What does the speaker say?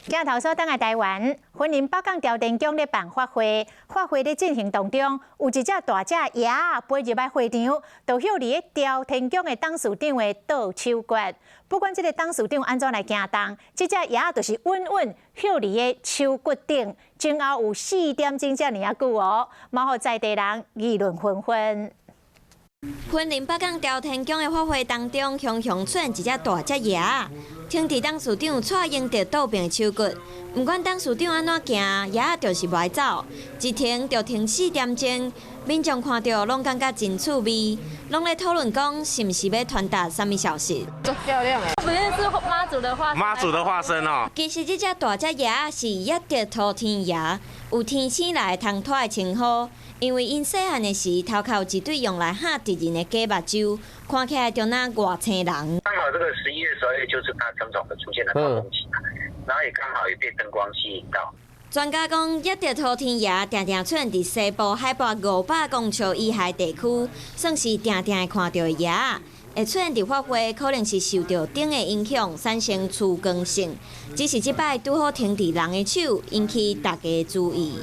镜头所等的台湾，云林北港朝天宫咧办法会，法会咧进行当中，有一只大只鸭飞入来会场，就向伫朝天宫的董事长的倒手骨。不管这个董事长安怎来行动，这只鸭就是稳稳向伫个手骨顶，前后有4点钟遮尔啊久哦，毛互在地人议论纷纷。 云林北港朝天宫的法会当中，雄雄出现一只大只鸭，听伫董事长蔡英着倒并的手骨。不管董事长安怎行，鸭就是袂走，一停就停4点钟。民众看到拢感觉真趣味，拢咧讨论讲是毋是要传达什么消息。真漂亮哎！不是妈祖的化身。妈祖的化身哦。其实这只大只鸭是叶德土天鸭，有天生来通拖的称号。 因为因细汉的时，头壳有一对用来吓敌人的假目睭，看起来就那外星人。刚好这个11月、12月就是它种种的出现的高峰期，然后也刚好也被灯光吸引到。专家讲，叶德土天鸭常常出现伫西部海拔500公尺以下地区，算是常常会看到的鸭。会出现伫法会，可能是受到灯的影响，产生粗光性。只是这摆拄好停伫人的手，引起大家注意。